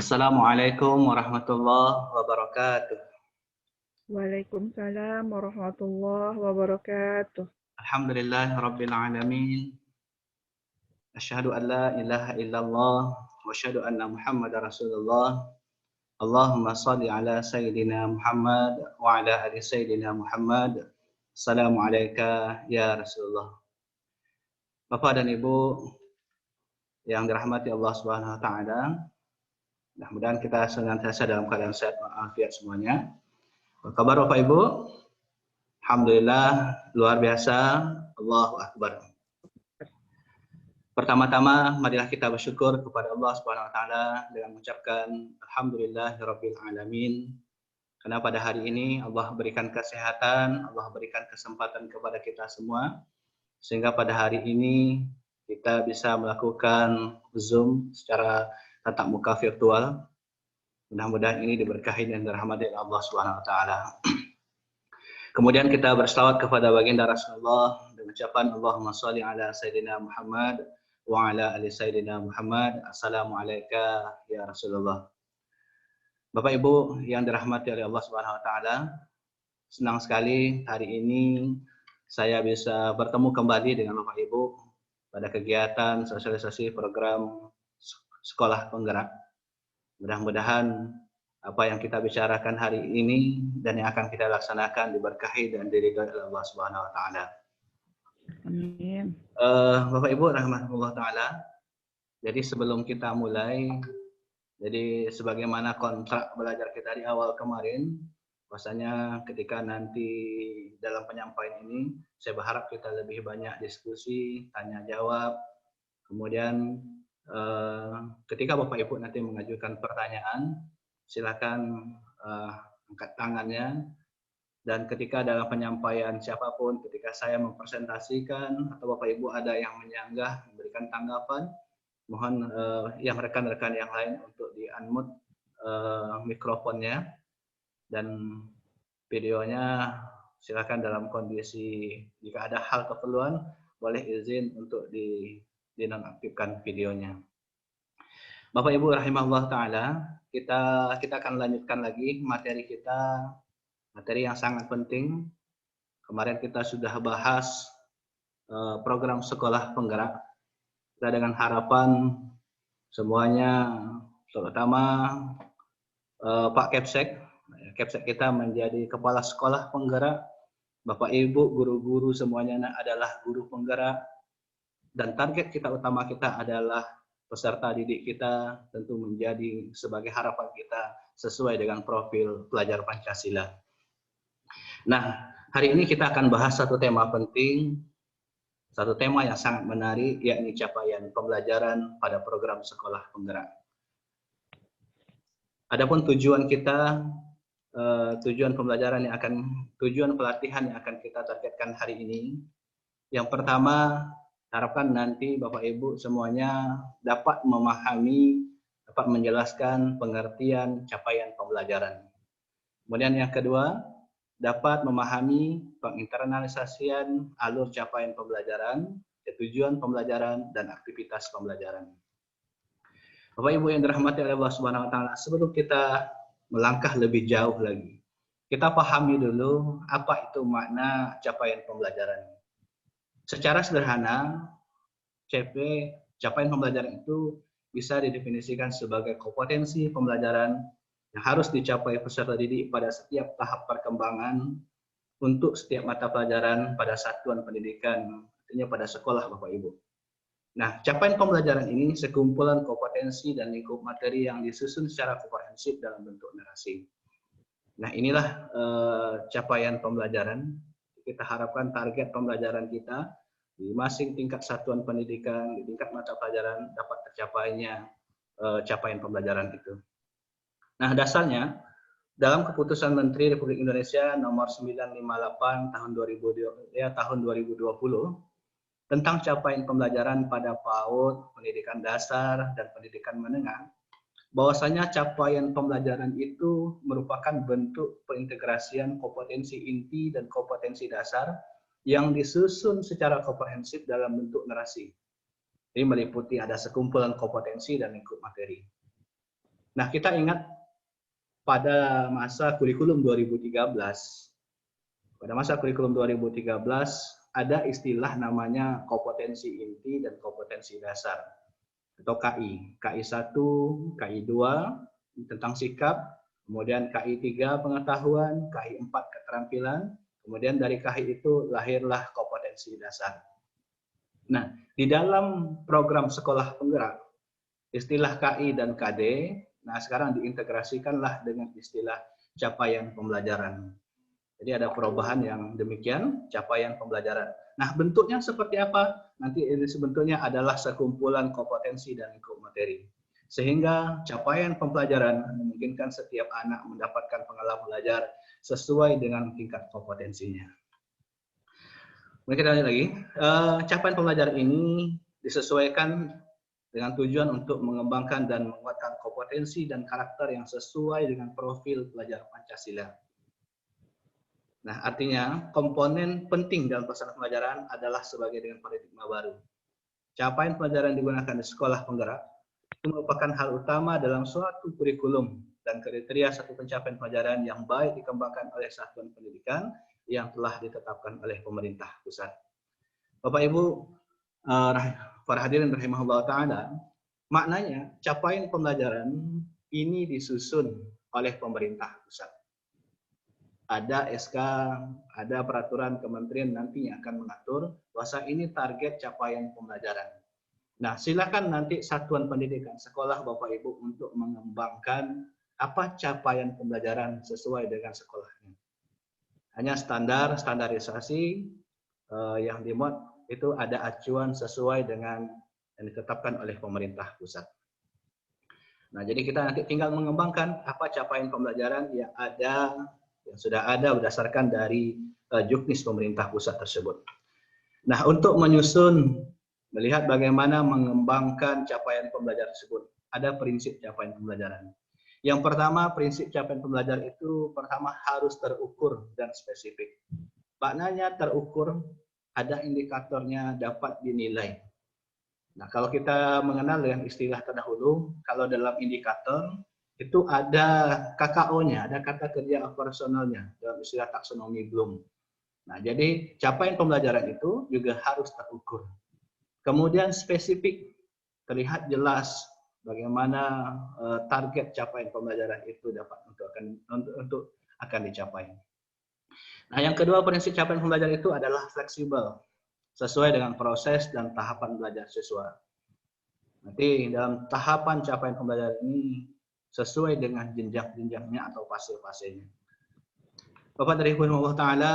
Assalamualaikum warahmatullahi wabarakatuh. Waalaikumsalam warahmatullahi wabarakatuh. Alhamdulillah rabbil alamin. Asyhadu an la ilaha illallah wa asyhadu anna Muhammadar Rasulullah. Allahumma shalli ala sayyidina Muhammad wa ala ali sayyidina Muhammad. Assalamu alayka ya Rasulullah. Bapak dan Ibu yang dirahmati Allah Subhanahu wa taala, mudah-mudahan kita senantiasa dalam keadaan sehat walafiat semuanya. Apa kabar Bapak Ibu? Alhamdulillah, luar biasa. Allahu Akbar. Pertama-tama, marilah kita bersyukur kepada Allah Subhanahu wa taala dengan mengucapkan alhamdulillahirabbil alamin. Karena pada hari ini Allah berikan kesehatan, Allah berikan kesempatan kepada kita semua sehingga pada hari ini kita bisa melakukan Zoom secara tatap muka virtual. Mudah-mudahan ini diberkahi dan dirahmati oleh Allah Subhanahu wa taala. Kemudian kita berselawat kepada baginda Rasulullah dengan ucapan Allahumma shalli ala sayyidina Muhammad wa ala ali sayyidina Muhammad. Assalamu alayka ya Rasulullah. Bapak Ibu yang dirahmati oleh Allah Subhanahu wa taala, senang sekali hari ini saya bisa bertemu kembali dengan Bapak Ibu pada kegiatan sosialisasi program sekolah penggerak. Mudah-mudahan apa yang kita bicarakan hari ini dan yang akan kita laksanakan diberkahi dan diridhoi oleh Allah Subhanahu wa taala. Amin. Bapak Ibu rahmatullah taala. Jadi sebelum kita mulai, jadi sebagaimana kontrak belajar kita di awal kemarin, bahwasanya ketika nanti dalam penyampaian ini saya berharap kita lebih banyak diskusi, tanya jawab. Kemudian ketika Bapak Ibu nanti mengajukan pertanyaan, silakan angkat tangannya, dan ketika dalam penyampaian siapapun, ketika saya mempresentasikan atau Bapak Ibu ada yang menyanggah, memberikan tanggapan, mohon yang rekan-rekan yang lain untuk di-unmute mikrofonnya dan videonya. Silakan dalam kondisi jika ada hal keperluan boleh izin untuk dinonaktifkan videonya. Bapak Ibu rahimahullah taala, kita akan lanjutkan lagi materi kita, materi yang sangat penting. Kemarin kita sudah bahas program sekolah penggerak. Kita dengan harapan semuanya, terutama Pak Kepsek kita menjadi kepala sekolah penggerak. Bapak Ibu, guru-guru semuanya adalah guru penggerak. Dan target kita utama kita adalah peserta didik kita tentu menjadi sebagai harapan kita sesuai dengan profil pelajar Pancasila. Nah, hari ini kita akan bahas satu tema penting, satu tema yang sangat menarik, yakni capaian pembelajaran pada program sekolah penggerak. Adapun tujuan kita, tujuan pelatihan yang akan kita targetkan hari ini, yang pertama, harapkan nanti Bapak Ibu semuanya dapat memahami, dapat menjelaskan pengertian capaian pembelajaran. Kemudian yang kedua, dapat memahami penginternalisasian alur capaian pembelajaran, tujuan pembelajaran, dan aktivitas pembelajaran. Bapak Ibu yang dirahmati oleh Allah Subhanahu wa taala, sebelum kita melangkah lebih jauh lagi, kita pahami dulu apa itu makna capaian pembelajaran. Secara sederhana, capaian pembelajaran itu bisa didefinisikan sebagai kompetensi pembelajaran yang harus dicapai peserta didik pada setiap tahap perkembangan untuk setiap mata pelajaran pada satuan pendidikan, artinya pada sekolah Bapak Ibu. Nah, capaian pembelajaran ini sekumpulan kompetensi dan lingkup materi yang disusun secara komprehensif dalam bentuk narasi. Nah, inilah capaian pembelajaran. Kita harapkan target pembelajaran kita di masing tingkat satuan pendidikan, di tingkat mata pelajaran dapat tercapainya capaian pembelajaran itu. Nah, dasarnya dalam Keputusan Menteri Republik Indonesia nomor 958 tahun 2020 tentang capaian pembelajaran pada PAUD, pendidikan dasar, dan pendidikan menengah, bahwasanya capaian pembelajaran itu merupakan bentuk pengintegrasian kompetensi inti dan kompetensi dasar yang disusun secara komprehensif dalam bentuk narasi. Jadi meliputi ada sekumpulan kompetensi dan lingkup materi. Nah, kita ingat pada masa kurikulum 2013, pada masa kurikulum 2013 ada istilah namanya kompetensi inti dan kompetensi dasar atau KI. KI 1, KI 2 tentang sikap, kemudian KI 3 pengetahuan, KI 4 keterampilan, kemudian dari KI itu lahirlah kompetensi dasar. Nah, di dalam program sekolah penggerak, istilah KI dan KD, nah sekarang diintegrasikanlah dengan istilah capaian pembelajaran. Jadi ada perubahan yang demikian, capaian pembelajaran. Nah, bentuknya seperti apa? Nanti ini sebetulnya adalah sekumpulan kompetensi dan lingkup materi. Sehingga capaian pembelajaran memungkinkan setiap anak mendapatkan pengalaman belajar sesuai dengan tingkat kompetensinya. Kemudian kita lihat lagi, capaian pembelajaran ini disesuaikan dengan tujuan untuk mengembangkan dan menguatkan kompetensi dan karakter yang sesuai dengan profil pelajar Pancasila. Nah, artinya komponen penting dalam pelaksanaan pembelajaran adalah sebagai dengan paradigma baru. Capaian pembelajaran digunakan di sekolah penggerak itu merupakan hal utama dalam suatu kurikulum dan kriteria satu pencapaian pembelajaran yang baik dikembangkan oleh satuan pendidikan yang telah ditetapkan oleh pemerintah pusat. Bapak Ibu, para hadirin rahimahullah ta'ala, maknanya capaian pembelajaran ini disusun oleh pemerintah pusat. Ada SK, ada peraturan kementerian nantinya akan mengatur bahwa ini target capaian pembelajaran. Nah, silakan nanti satuan pendidikan sekolah Bapak Ibu untuk mengembangkan apa capaian pembelajaran sesuai dengan sekolahnya. Hanya standarisasi yang dimuat itu ada acuan sesuai dengan yang ditetapkan oleh pemerintah pusat. Nah, jadi kita nanti tinggal mengembangkan apa capaian pembelajaran yang ada, yang sudah ada berdasarkan dari juknis pemerintah pusat tersebut. Nah, untuk menyusun, melihat bagaimana mengembangkan capaian pembelajaran tersebut, ada prinsip capaian pembelajaran. Yang pertama, prinsip capaian pembelajaran itu pertama harus terukur dan spesifik. Maknanya terukur, ada indikatornya dapat dinilai. Nah, kalau kita mengenal dengan istilah terdahulu, kalau dalam indikator, itu ada KKO-nya, ada kata kerja operasionalnya dalam istilah taksonomi Bloom. Nah, jadi capaian pembelajaran itu juga harus terukur. Kemudian spesifik, terlihat jelas bagaimana target capaian pembelajaran itu dapat untuk akan dicapai. Nah, yang kedua prinsip capaian pembelajaran itu adalah fleksibel, sesuai dengan proses dan tahapan belajar siswa. Nanti dalam tahapan capaian pembelajaran ini sesuai dengan jenjang-jenjangnya atau fase-fasenya. Bapak dari Allah Ta'ala,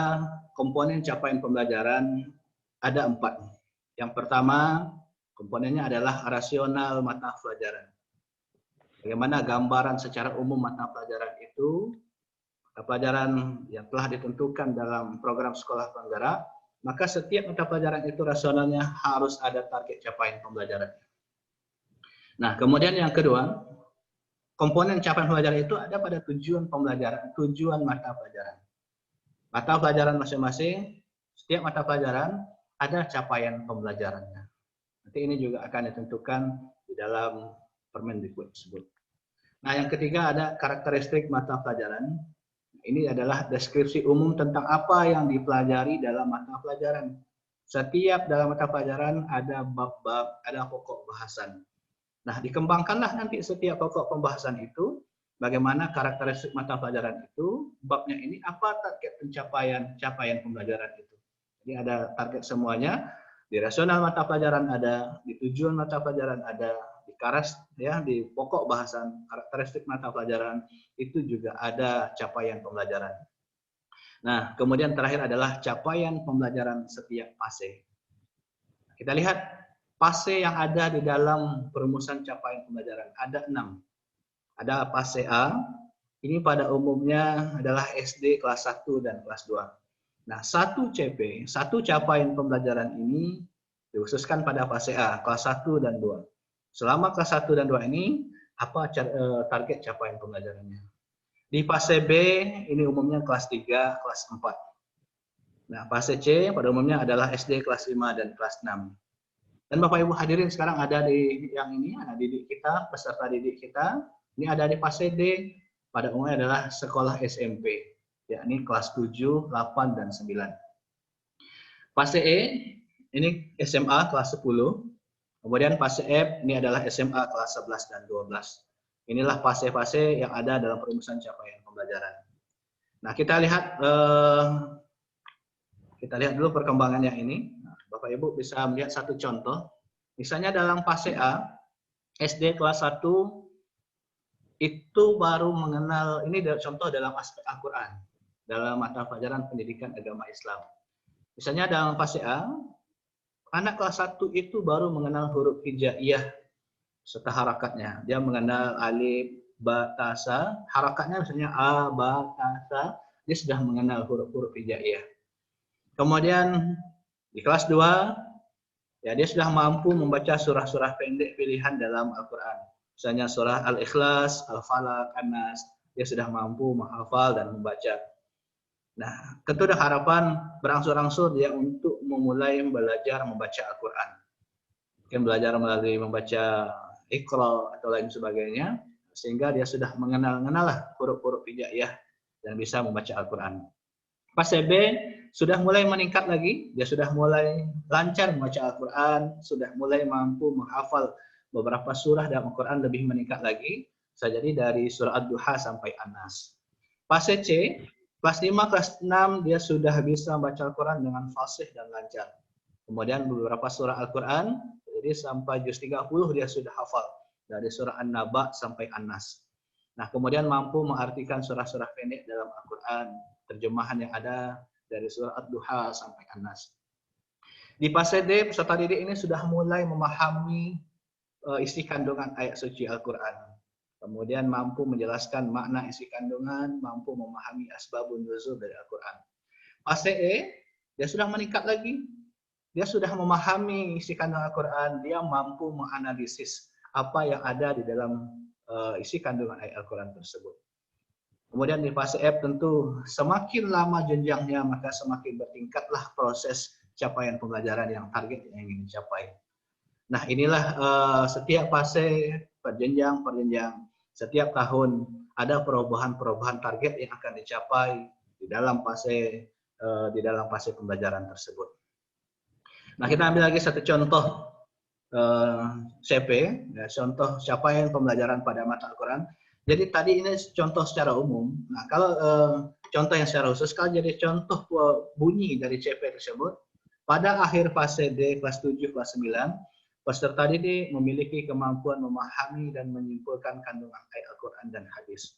komponen capaian pembelajaran ada 4. Yang pertama, komponennya adalah rasional mata pelajaran. Bagaimana gambaran secara umum mata pelajaran itu, mata pelajaran yang telah ditentukan dalam program sekolah penggerak, maka setiap mata pelajaran itu rasionalnya harus ada target capaian pembelajaran. Nah, kemudian yang kedua, komponen capaian pembelajaran itu ada pada tujuan pembelajaran, tujuan mata pelajaran. Mata pelajaran masing-masing, setiap mata pelajaran ada capaian pembelajarannya. Nanti ini juga akan ditentukan di dalam Permendikbud tersebut. Nah, yang ketiga ada karakteristik mata pelajaran. Ini adalah deskripsi umum tentang apa yang dipelajari dalam mata pelajaran. Setiap dalam mata pelajaran ada bab-bab, ada pokok bahasan. Nah, dikembangkanlah nanti setiap pokok pembahasan itu, bagaimana karakteristik mata pelajaran itu, babnya ini apa target capaian pembelajaran itu. Jadi ada target semuanya, di rasional mata pelajaran ada, di tujuan mata pelajaran ada, di di pokok bahasan karakteristik mata pelajaran itu juga ada capaian pembelajaran. Nah, kemudian terakhir adalah capaian pembelajaran setiap fase. Kita lihat fase yang ada di dalam perumusan capaian pembelajaran ada 6. Ada fase A, ini pada umumnya adalah SD kelas 1 dan kelas 2. Nah, 1 CP, 1 capaian pembelajaran ini dikhususkan pada fase A, kelas 1 dan 2. Selama kelas 1 dan 2 ini, apa target capaian pembelajarannya? Di fase B, ini umumnya kelas 3, kelas 4. Nah, fase C pada umumnya adalah SD kelas 5 dan kelas 6. Dan Bapak Ibu hadirin sekarang ada di yang ini, anak didik kita, peserta didik kita, Ini ada di fase D, pada umumnya adalah sekolah SMP, yakni kelas 7, 8, dan 9. Fase E, ini SMA kelas 10. Kemudian fase F, ini adalah SMA kelas 11 dan 12. Inilah fase-fase yang ada dalam perumusan capaian pembelajaran. Nah, kita lihat dulu perkembangannya ini. Nah, Bapak Ibu bisa melihat satu contoh. Misalnya dalam fase A, SD kelas 1 itu baru mengenal, ini contoh dalam aspek Al-Quran, dalam mata pelajaran pendidikan agama Islam. Misalnya dalam fase A, anak kelas 1 itu baru mengenal huruf hijaiyah serta harakatnya. Dia mengenal alif, ba, ta, sa. Harakatnya misalnya a, ba, ta, sa. Dia sudah mengenal huruf-huruf hijaiyah. Kemudian di kelas 2, ya dia sudah mampu membaca surah-surah pendek pilihan dalam Al-Quran. Misalnya surah Al-Ikhlas, Al-Falaq, An-Nas. Dia sudah mampu menghafal dan membaca. Nah, tentu ada harapan berangsur-angsur dia untuk memulai belajar membaca Al-Quran. Mungkin belajar melalui membaca Iqra atau lain sebagainya, sehingga dia sudah mengenal huruf-huruf hijaiyah dan bisa membaca Al-Quran. Fase B sudah mulai meningkat lagi, dia sudah mulai lancar membaca Al-Quran, sudah mulai mampu menghafal beberapa surah dalam Al-Quran lebih meningkat lagi, bisa jadi dari surah Ad-Duha sampai An-Nas. Fase C, kelas 5, kelas 6 dia sudah bisa membaca Al-Quran dengan fasih dan lancar. Kemudian beberapa surah Al-Quran, jadi sampai juz 30 dia sudah hafal. Dari surah An-Naba sampai An-Nas. Nah, kemudian mampu mengartikan surah-surah pendek dalam Al-Quran. Terjemahan yang ada dari surah Ad-Duha sampai An-Nas. Di fase D, peserta didik ini sudah mulai memahami isi kandungan ayat suci Al-Quran. Kemudian mampu menjelaskan makna isi kandungan, mampu memahami asbabun nuzul dari Al-Quran. Fase E, dia sudah meningkat lagi. Dia sudah memahami isi kandungan Al-Quran, dia mampu menganalisis apa yang ada di dalam isi kandungan ayat Al-Quran tersebut. Kemudian di fase F tentu semakin lama jenjangnya maka semakin bertingkatlah proses capaian pembelajaran yang target yang ingin dicapai. Nah, inilah setiap fase berjenjang, setiap tahun ada perubahan-perubahan target yang akan dicapai di dalam fase pembelajaran tersebut. Nah, kita ambil lagi satu contoh CP, ya, contoh capaian pembelajaran pada mata Al-Quran. Jadi tadi ini contoh secara umum. Nah, kalau contoh yang secara khusus, kalau jadi contoh bunyi dari CP tersebut, pada akhir fase D, kelas 7, kelas 9, peserta didik memiliki kemampuan memahami dan menyimpulkan kandungan ayat Al-Quran dan hadis.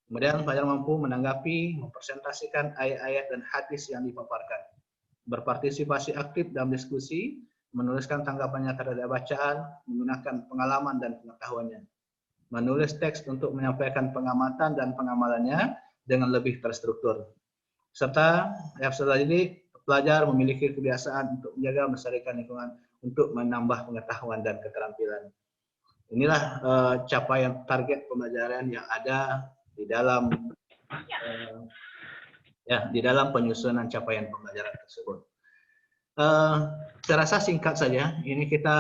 Kemudian pelajar mampu menanggapi, mempresentasikan ayat-ayat dan hadis yang dipaparkan. Berpartisipasi aktif dalam diskusi, menuliskan tanggapannya terhadap bacaan, menggunakan pengalaman dan pengetahuannya. Menulis teks untuk menyampaikan pengamatan dan pengamalannya dengan lebih terstruktur. Serta peserta didik, pelajar memiliki kebiasaan untuk menjaga melestarikan lingkungan untuk menambah pengetahuan dan keterampilan. Inilah capaian target pembelajaran yang ada di dalam di dalam penyusunan capaian pembelajaran tersebut. Saya rasa singkat saja, ini kita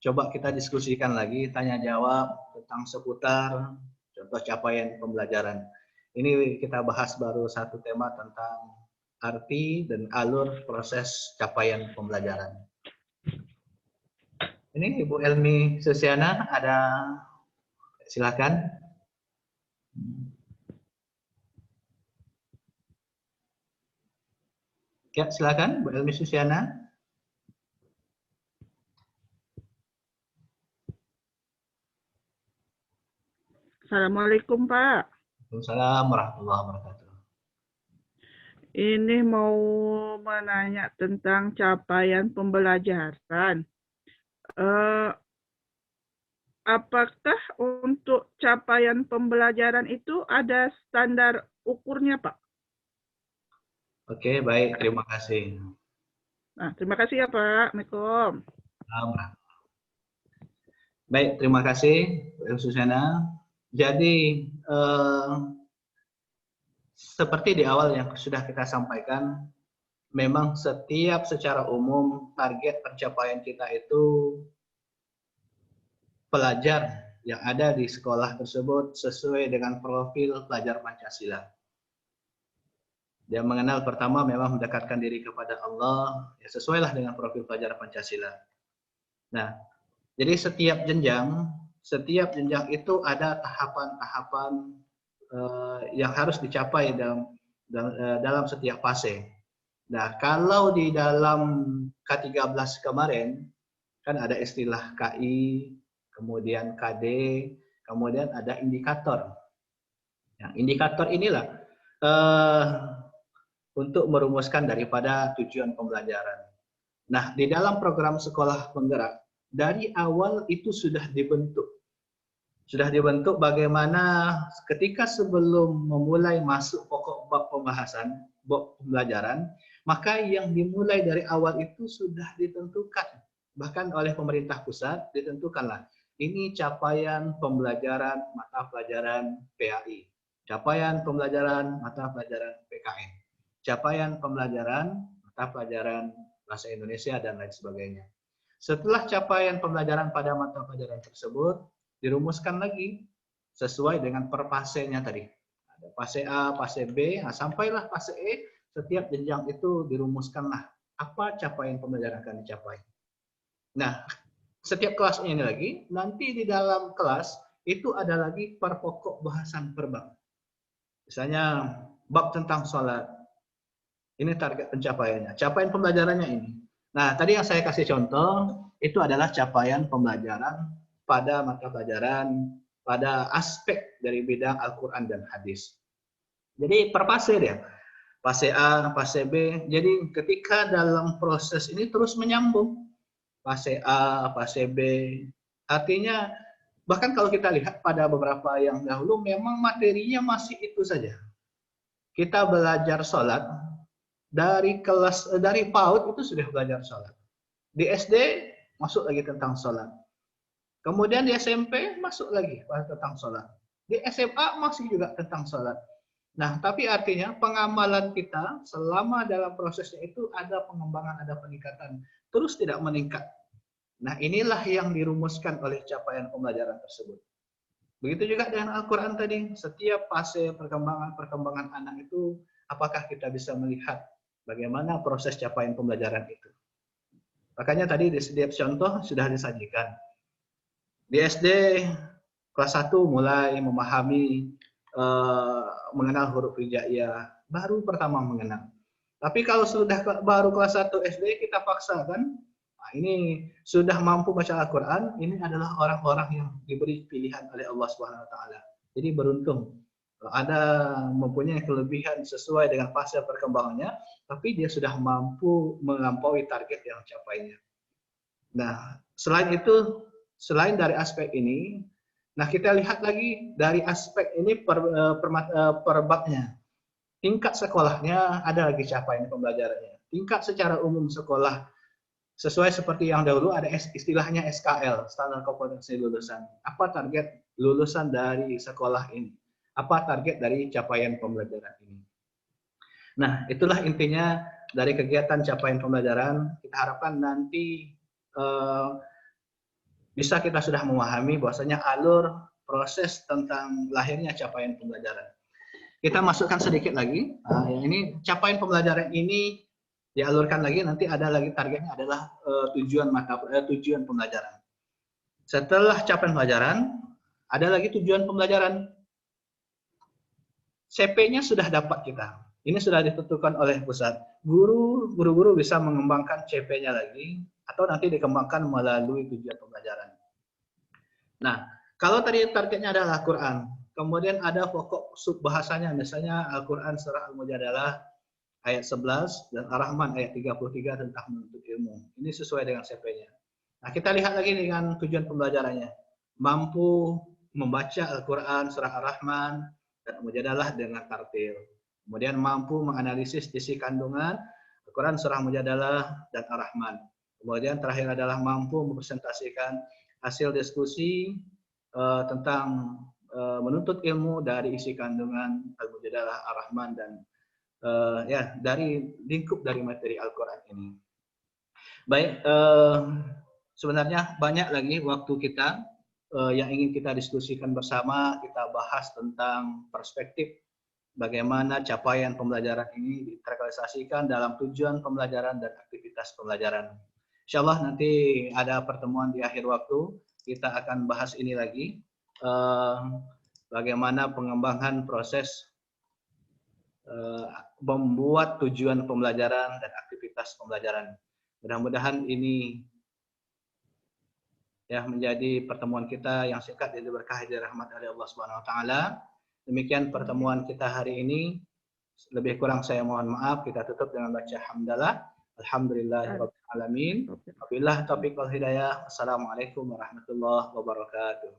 coba kita diskusikan lagi, tanya jawab tentang seputar contoh capaian pembelajaran. Ini kita bahas baru satu tema tentang arti dan alur proses capaian pembelajaran. Ini Ibu Elmi Susiana, silakan. Ya, silakan Bu Elmi Susiana. Assalamualaikum Pak. Waalaikumsalam warahmatullahi wabarakatuh. Ini mau menanya tentang capaian pembelajaran. Apakah untuk capaian pembelajaran itu ada standar ukurnya, Pak? Oke, baik. Terima kasih. Nah, terima kasih ya, Pak. Assalamualaikum. Baik, terima kasih Bu Susana. Jadi, seperti di awal yang sudah kita sampaikan, memang setiap secara umum target pencapaian kita itu pelajar yang ada di sekolah tersebut sesuai dengan profil pelajar Pancasila. Dia mengenal pertama memang mendekatkan diri kepada Allah, ya sesuailah dengan profil pelajar Pancasila. Nah, jadi setiap jenjang itu ada tahapan-tahapan yang harus dicapai dalam setiap fase. Nah, kalau di dalam K13 kemarin kan ada istilah KI, kemudian KD, kemudian ada indikator. Nah, indikator inilah untuk merumuskan daripada tujuan pembelajaran. Nah, di dalam program sekolah penggerak, dari awal itu sudah dibentuk. Sudah dibentuk bagaimana ketika sebelum memulai masuk pokok bab pembahasan, bab pembelajaran, maka yang dimulai dari awal itu sudah ditentukan. Bahkan oleh pemerintah pusat ditentukanlah, ini capaian pembelajaran mata pelajaran PAI, capaian pembelajaran mata pelajaran PKN, capaian pembelajaran mata pelajaran bahasa Indonesia, dan lain sebagainya. Setelah capaian pembelajaran pada mata pelajaran tersebut, dirumuskan lagi sesuai dengan per fasenya tadi. Ada fase A, fase B, nah sampailah fase E, setiap jenjang itu dirumuskanlah apa capaian pembelajaran akan dicapai. Nah, setiap kelas ini lagi, nanti di dalam kelas itu ada lagi per pokok bahasan per bab. Misalnya bab tentang sholat, ini target pencapaiannya, capaian pembelajarannya ini. Nah, tadi yang saya kasih contoh, itu adalah capaian pembelajaran pada mata pelajaran, pada aspek dari bidang Al-Quran dan Hadis. Jadi per fase dia, fase A, fase B, jadi ketika dalam proses ini terus menyambung, fase A, fase B, artinya bahkan kalau kita lihat pada beberapa yang dahulu memang materinya masih itu saja. Kita belajar sholat, dari PAUD itu sudah belajar sholat. Di SD masuk lagi tentang sholat. Kemudian di SMP masuk lagi tentang sholat. Di SMA masih juga tentang sholat. Nah, tapi artinya pengamalan kita selama dalam prosesnya itu ada pengembangan, ada peningkatan. Terus tidak meningkat. Nah, inilah yang dirumuskan oleh capaian pembelajaran tersebut. Begitu juga dengan Al-Quran tadi. Setiap fase perkembangan anak itu, apakah kita bisa melihat bagaimana proses capaian pembelajaran itu. Makanya tadi di setiap contoh sudah disajikan. Di SD kelas 1 mulai memahami, mengenal huruf hijaiyah, baru pertama mengenal. Tapi kalau sudah baru kelas 1 SD kita paksakan, nah ini sudah mampu baca Al-Quran, ini adalah orang-orang yang diberi pilihan oleh Allah Subhanahu Wa Taala. Jadi beruntung. Ada mempunyai kelebihan sesuai dengan fase perkembangannya, tapi dia sudah mampu melampaui target yang dicapainya. Nah, selain itu, selain dari aspek ini, nah kita lihat lagi dari aspek ini per babnya. Tingkat sekolahnya ada lagi capaian pembelajarannya. Tingkat secara umum sekolah, sesuai seperti yang dahulu ada istilahnya SKL, Standar Kompetensi Lulusan. Apa target lulusan dari sekolah ini? Apa target dari capaian pembelajaran ini? Nah, itulah intinya dari kegiatan capaian pembelajaran. Kita harapkan nanti bisa kita sudah memahami bahwasanya alur proses tentang lahirnya capaian pembelajaran. Kita masukkan sedikit lagi. Yang ini capaian pembelajaran ini dialurkan lagi, nanti ada lagi targetnya adalah tujuan pembelajaran. Setelah capaian pembelajaran, ada lagi tujuan pembelajaran. CP-nya sudah dapat kita. Ini sudah ditentukan oleh pusat. Guru-guru bisa mengembangkan CP-nya lagi, atau nanti dikembangkan melalui tujuan pembelajaran. Nah, kalau tadi targetnya adalah Al-Quran, kemudian ada pokok subbahasanya, misalnya Al-Quran surah Al-Mujadalah ayat 11 dan Ar-Rahman ayat 33 tentang menuntut ilmu. Ini sesuai dengan CP-nya. Nah, kita lihat lagi dengan tujuan pembelajarannya. Mampu membaca Al-Quran surah Ar-Rahman dan Mujadalah dengan tartil. Kemudian mampu menganalisis isi kandungan Al-Quran surah Mujadalah dan Ar-Rahman. Kemudian terakhir adalah mampu mempresentasikan hasil diskusi tentang menuntut ilmu dari isi kandungan Al-Mujadalah, Ar-Rahman, dan ya dari lingkup dari materi Al-Quran ini. Baik, sebenarnya banyak lagi waktu kita, yang ingin kita diskusikan bersama, kita bahas tentang perspektif bagaimana capaian pembelajaran ini terrealisasikan dalam tujuan pembelajaran dan aktivitas pembelajaran. Insya Allah nanti ada pertemuan di akhir waktu, kita akan bahas ini lagi, bagaimana pengembangan proses membuat tujuan pembelajaran dan aktivitas pembelajaran. Mudah-mudahan ini ya menjadi pertemuan kita yang singkat dan diberkahi dari rahmat dari Allah Subhanahu wa taala. Demikian pertemuan kita hari ini. Lebih kurang saya mohon maaf. Kita tutup dengan baca hamdalah. Alhamdulillahirabbil alamin. Wabillahi taufiq wal hidayah. Assalamualaikum warahmatullahi wabarakatuh.